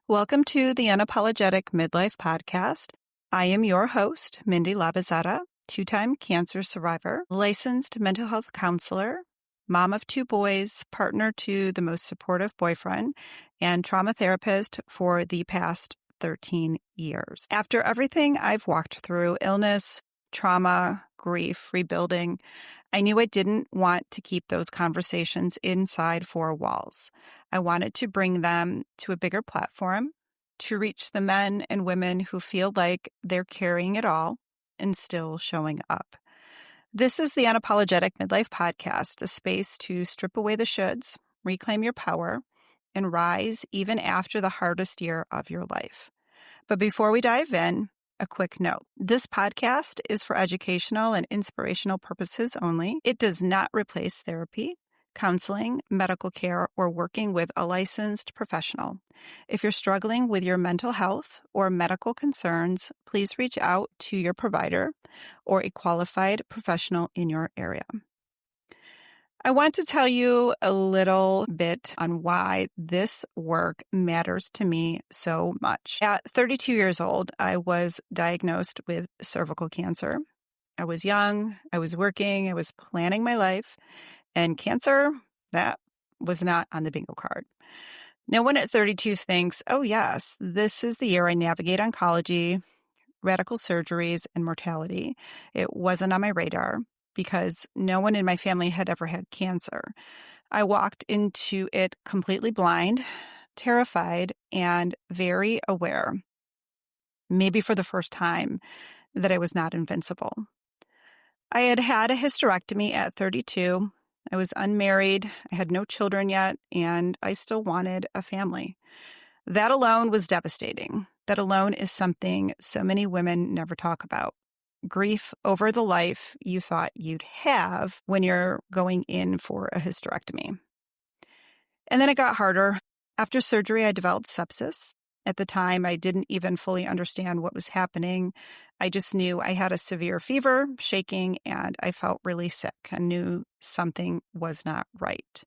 Welcome to the Unapologetic MidLife Podcast. I am your host, Mindi Lobuzzetta, two-time cancer survivor, licensed mental health counselor, mom of two boys, partner to the most supportive boyfriend, and trauma therapist for the past 13 years. After everything I've walked through, illness, trauma, grief, rebuilding, I knew I didn't want to keep those conversations inside four walls. I wanted to bring them to a bigger platform to reach the men and women who feel like they're carrying it all and still showing up. This is the Unapologetic MidLife Podcast, a space to strip away the shoulds, reclaim your power, and rise even after the hardest year of your life. But before we dive in, a quick note. This podcast is for educational and inspirational purposes only. It does not replace therapy, counseling, medical care, or working with a licensed professional. If you're struggling with your mental health or medical concerns, please reach out to your provider or a qualified professional in your area. I want to tell you a little bit on why this work matters to me so much. At 32 years old, I was diagnosed with cervical cancer. I was young, I was working, I was planning my life, and cancer, that was not on the bingo card. No one at 32 thinks, oh yes, this is the year I navigate oncology, radical surgeries, and mortality. It wasn't on my radar, because no one in my family had ever had cancer. I walked into it completely blind, terrified, and very aware, maybe for the first time, that I was not invincible. I had had a hysterectomy at 32. I was unmarried. I had no children yet, and I still wanted a family. That alone was devastating. That alone is something so many women never talk about. Grief over the life you thought you'd have when you're going in for a hysterectomy. And then it got harder. After surgery, I developed sepsis. At the time, I didn't even fully understand what was happening. I just knew I had a severe fever, shaking, and I felt really sick. I knew something was not right.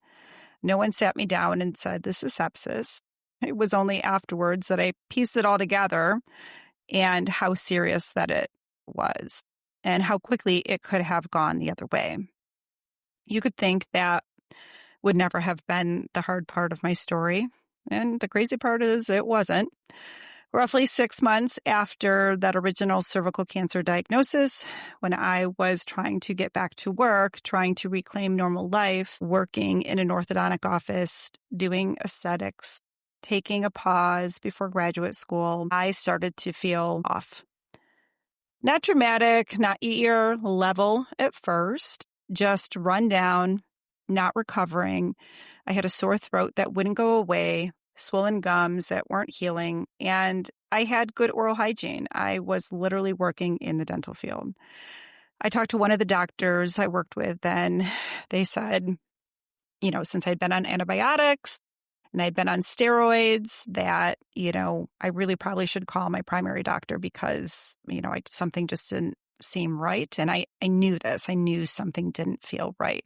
No one sat me down and said, this is sepsis. It was only afterwards that I pieced it all together and how serious that it was and how quickly it could have gone the other way. You could think that would never have been the hard part of my story. And the crazy part is it wasn't. Roughly 6 months after that original cervical cancer diagnosis, when I was trying to get back to work, trying to reclaim normal life, working in an orthodontic office, doing aesthetics, taking a pause before graduate school, I started to feel off. Not dramatic, not ear level at first, just run down, not recovering. I had a sore throat that wouldn't go away, swollen gums that weren't healing, and I had good oral hygiene. I was literally working in the dental field. I talked to one of the doctors I worked with, and they said, since I'd been on antibiotics, and I'd been on steroids that, I really probably should call my primary doctor because, something just didn't seem right. And I knew this. I knew something didn't feel right.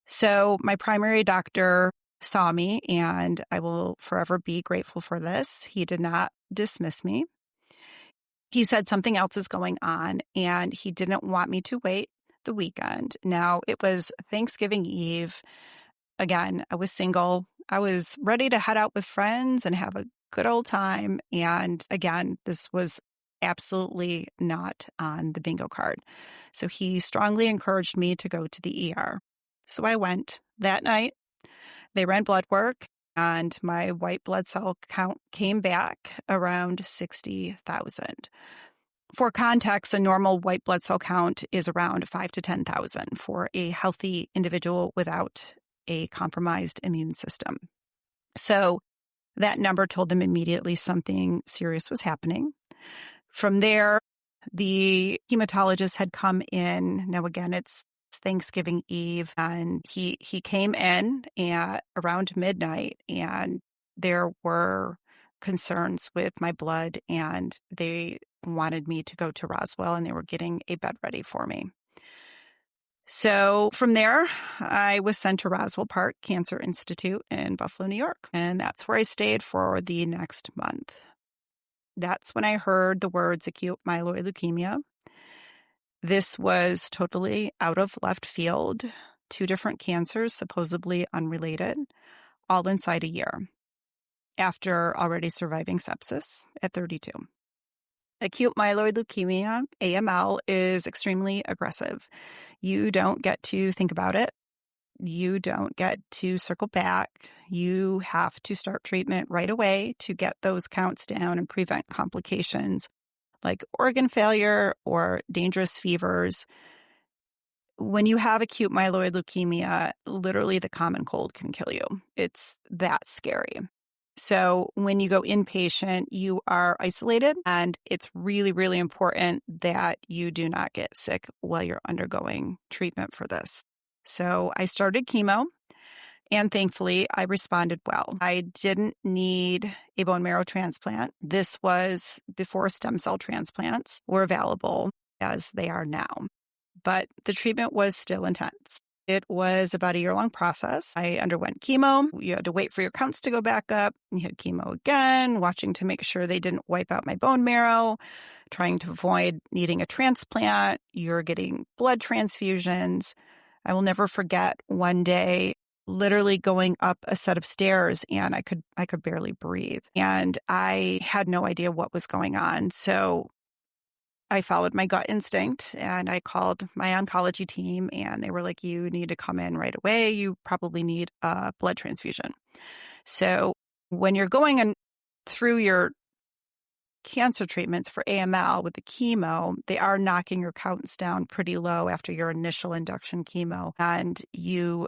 So my primary doctor saw me, and I will forever be grateful for this. He did not dismiss me. He said something else is going on, and he didn't want me to wait the weekend. Now, it was Thanksgiving Eve. Again, I was single. I was ready to head out with friends and have a good old time. And again, this was absolutely not on the bingo card. So he strongly encouraged me to go to the ER. So I went that night. They ran blood work, and my white blood cell count came back around 60,000. For context, a normal white blood cell count is around 5,000 to 10,000 for a healthy individual without a compromised immune system. So that number told them immediately something serious was happening. From there, the hematologist had come in. Now, again, it's Thanksgiving Eve, and he came in at around midnight, and there were concerns with my blood, and they wanted me to go to Roswell, and they were getting a bed ready for me. So from there, I was sent to Roswell Park Cancer Institute in Buffalo, New York. And that's where I stayed for the next month. That's when I heard the words acute myeloid leukemia. This was totally out of left field. 2 different cancers, supposedly unrelated, all inside a year, after already surviving sepsis at 32. Acute myeloid leukemia, AML, is extremely aggressive. You don't get to think about it. You don't get to circle back. You have to start treatment right away to get those counts down and prevent complications like organ failure or dangerous fevers. When you have acute myeloid leukemia, literally the common cold can kill you. It's that scary. So when you go inpatient, you are isolated, and it's really, really important that you do not get sick while you're undergoing treatment for this. So I started chemo, and thankfully I responded well. I didn't need a bone marrow transplant. This was before stem cell transplants were available as they are now. But the treatment was still intense. It was about a year-long process. I underwent chemo. You had to wait for your counts to go back up. You had chemo again, watching to make sure they didn't wipe out my bone marrow, trying to avoid needing a transplant. You're getting blood transfusions. I will never forget one day literally going up a set of stairs, and I could barely breathe. And I had no idea what was going on. So I followed my gut instinct, and I called my oncology team, and they were like, you need to come in right away. You probably need a blood transfusion. So when you're going through your cancer treatments for AML with the chemo, they are knocking your counts down pretty low after your initial induction chemo. And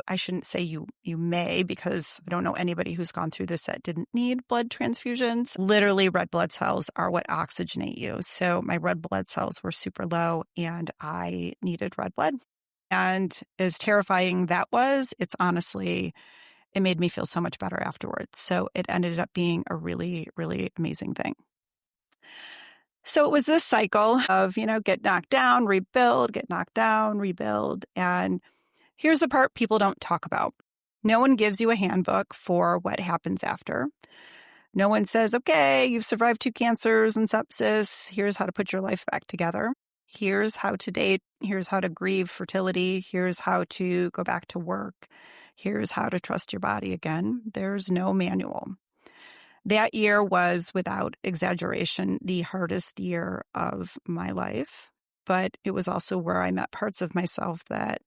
I shouldn't say you may, because I don't know anybody who's gone through this that didn't need blood transfusions. Literally, red blood cells are what oxygenate you. So my red blood cells were super low, and I needed red blood. And as terrifying that was, it made me feel so much better afterwards. So it ended up being a really, really amazing thing. So it was this cycle of, get knocked down, rebuild, get knocked down, rebuild. And here's the part people don't talk about. No one gives you a handbook for what happens after. No one says, okay, you've survived 2 cancers and sepsis. Here's how to put your life back together. Here's how to date. Here's how to grieve fertility. Here's how to go back to work. Here's how to trust your body again. There's no manual. That year was, without exaggeration, the hardest year of my life, but it was also where I met parts of myself that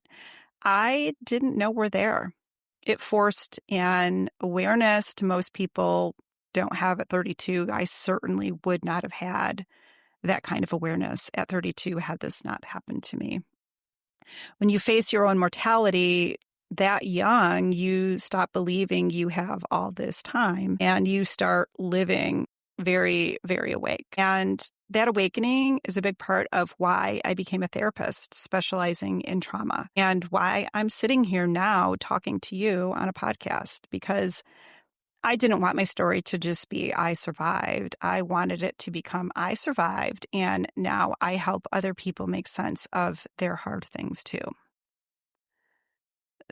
I didn't know were there. It forced an awareness to most people don't have at 32. I certainly would not have had that kind of awareness at 32 had this not happened to me. When you face your own mortality that young, you stop believing you have all this time, and you start living very, very awake. And that awakening is a big part of why I became a therapist specializing in trauma, and why I'm sitting here now talking to you on a podcast, because I didn't want my story to just be I survived. I wanted it to become I survived, and now I help other people make sense of their hard things too.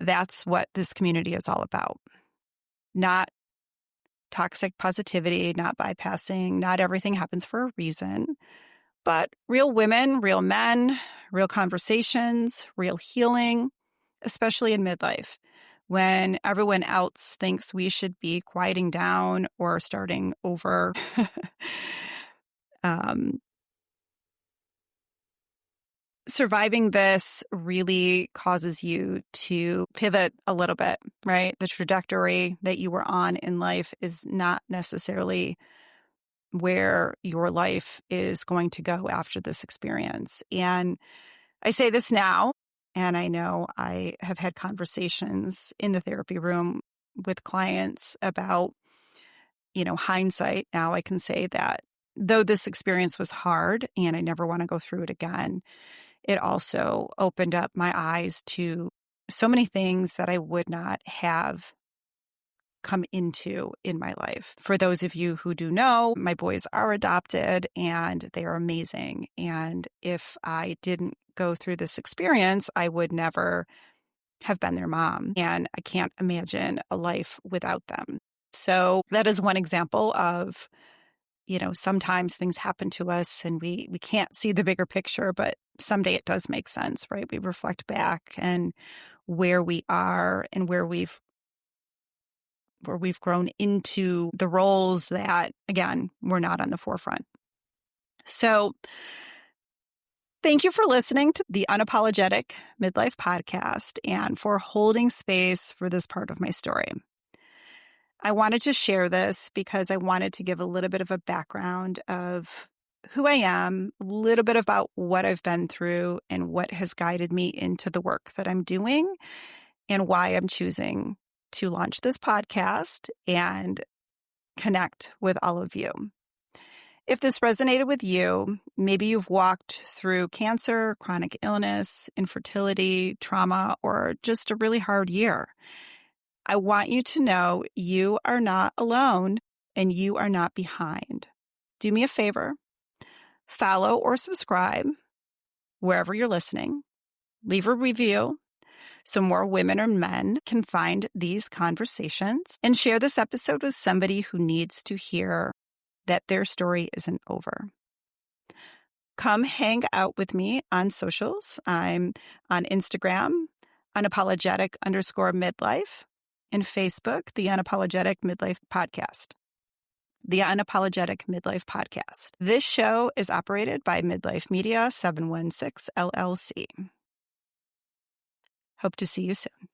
That's what this community is all about. Not toxic positivity, not bypassing, not everything happens for a reason, but real women, real men, real conversations, real healing, especially in midlife, when everyone else thinks we should be quieting down or starting over. Surviving this really causes you to pivot a little bit, right? The trajectory that you were on in life is not necessarily where your life is going to go after this experience. And I say this now, and I know I have had conversations in the therapy room with clients about, hindsight. Now I can say that though this experience was hard and I never want to go through it again, it also opened up my eyes to so many things that I would not have come into in my life. For those of you who do know, my boys are adopted and they are amazing. And if I didn't go through this experience, I would never have been their mom. And I can't imagine a life without them. So that is one example of, sometimes things happen to us and we can't see the bigger picture, but someday it does make sense, right? We reflect back and where we are and where we've grown into the roles that, again, we're not on the forefront. So thank you for listening to the Unapologetic MidLife Podcast and for holding space for this part of my story. I wanted to share this because I wanted to give a little bit of a background of who I am, a little bit about what I've been through and what has guided me into the work that I'm doing and why I'm choosing to launch this podcast and connect with all of you. If this resonated with you, maybe you've walked through cancer, chronic illness, infertility, trauma, or just a really hard year. I want you to know you are not alone and you are not behind. Do me a favor, follow or subscribe wherever you're listening. Leave a review so more women or men can find these conversations, and share this episode with somebody who needs to hear that their story isn't over. Come hang out with me on socials. I'm on Instagram, unapologetic_midlife, and Facebook, the Unapologetic MidLife Podcast. The Unapologetic MidLife Podcast. This show is operated by Midlife Media 716 LLC. Hope to see you soon.